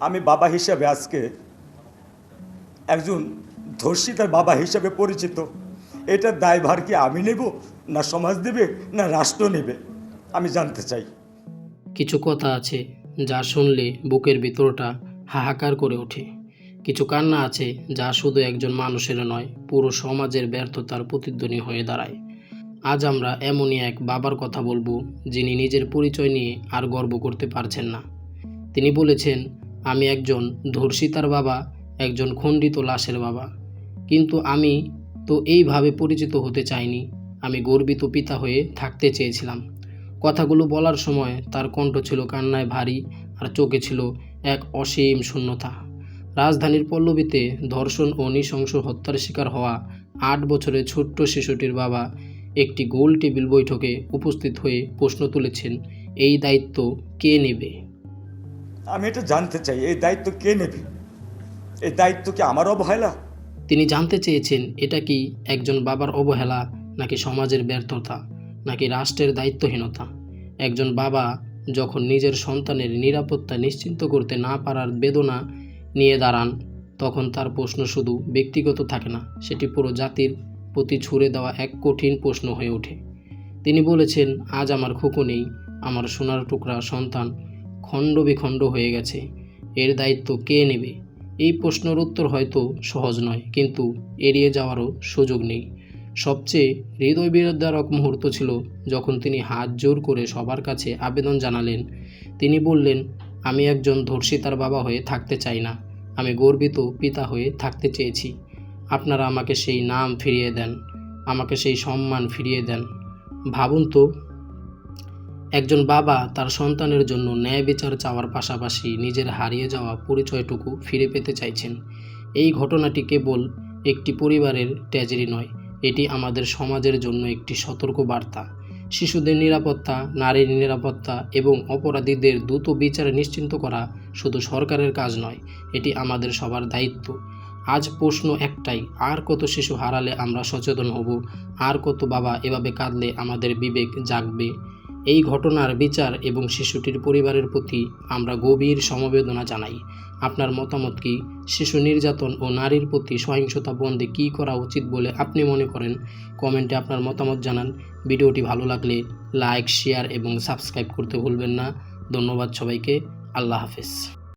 আমি বাবা হিসাবে আজকে একজন ধর্ষিতার বাবা হিসাবে পরিচিত। এটার দায়ভার কি আমি নেব, না সমাজ নেবে, না রাষ্ট্র নেবে? আমি জানতে চাই। কিছু কথা আছে যা শুনলে বুকের ভিতরটা হাহাকার করে ওঠে। কিছু কান্না আছে যা শুধু একজন মানুষের নয়, পুরো সমাজের ব্যর্থতার প্রতিধ্বনি হয়ে দাঁড়ায়। আজ আমরা এমনই এক বাবার কথা বলবো, যিনি নিজের পরিচয় নিয়ে আর গর্ব করতে পারছেন না। তিনি বলেছেন, আমি একজন ধর্ষিতার বাবা, একজন খণ্ডিত লাশের বাবা। কিন্তু আমি তো এইভাবে পরিচিত হতে চাইনি। আমি গর্বিত পিতা হয়ে থাকতে চেয়েছিলাম। কথাগুলো বলার সময় তার কণ্ঠ ছিল কান্নায় ভারী, আর চোখে ছিল এক অসীম শূন্যতা। রাজধানীর পল্লবীতে ধর্ষণ ও নৃশংস হত্যার শিকার হওয়া 8 বছরের ছোট্ট শিশুটির বাবা একটি গোল টেবিল বৈঠকে উপস্থিত হয়ে প্রশ্ন তুলেছেন, এই দায়িত্ব কে নেবে? আমি এটা জানতে চাই, এই দায়িত্ব কে নেবে? এই দায়িত্ব কি আমার অবহেলা? তিনি জানতে চেয়েছেন, এটা কি একজন বাবার অবহেলা, নাকি সমাজের ব্যর্থতা, নাকি রাষ্ট্রের দায়িত্বহীনতা? একজন বাবা যখন নিজের সন্তানের নিরাপত্তা নিশ্চিন্ত করতে না পারার বেদনা নিয়ে দাঁড়ান, তখন তার প্রশ্ন শুধু ব্যক্তিগত থাকে না, সেটি পুরো জাতির প্রতি ছুড়ে দেওয়া এক কঠিন প্রশ্ন হয়ে ওঠে। তিনি বলেছেন, আজ আমার খুকু নেই, আমার সোনার টুকরা সন্তান খণ্ড বিখণ্ড হয়ে গেছে। এর দায়িত্ব কে নেবে? এই প্রশ্নের উত্তর হয়তো সহজ নয়, কিন্তু এড়িয়ে যাওয়ারও সুযোগ নেই। সবচেয়ে হৃদয় বিদারক মুহূর্ত ছিল যখন তিনি হাত জোর করে সবার কাছে আবেদন জানালেন। তিনি বললেন, আমি একজন ধর্ষিতার বাবা হয়ে থাকতে চাই না, আমি গর্বিত পিতা হয়ে থাকতে চেয়েছি। আপনারা আমাকে সেই নাম ফিরিয়ে দেন, আমাকে সেই সম্মান ফিরিয়ে দেন। ভাবুন তো, একজন বাবা তার সন্তানের জন্য ন্যায় বিচার চাওয়ার পাশাপাশি নিজের হারিয়ে যাওয়া পরিচয়টুকু ফিরে পেতে চাইছেন। এই ঘটনাটি কেবল একটি পরিবারের ট্র্যাজেডি নয়, এটি আমাদের সমাজের জন্য একটি সতর্ক বার্তা। শিশুদের নিরাপত্তা, নারীর নিরাপত্তা এবং অপরাধীদের দ্রুত বিচার নিশ্চিত করা শুধু সরকারের কাজ নয়, এটি আমাদের সবার দায়িত্ব। আজ প্রশ্ন একটাই, আর কত শিশু হারালে আমরা সচেতন হব? আর কত বাবা এভাবে কাঁদলে আমাদের বিবেক জাগবে? এই ঘটনার বিচার এবং শিশুটির পরিবারের প্রতি আমরা গভীর সমবেদনা জানাই। আপনার মতামত কি? শিশু নির্যাতন ও নারীর প্রতি সহিংসতা বন্ধে কী করা উচিত বলে আপনি মনে করেন? কমেন্টে আপনার মতামত জানান। ভিডিওটি ভালো লাগলে লাইক, শেয়ার এবং সাবস্ক্রাইব করতে ভুলবেন না। ধন্যবাদ সবাইকে। আল্লাহ হাফেজ।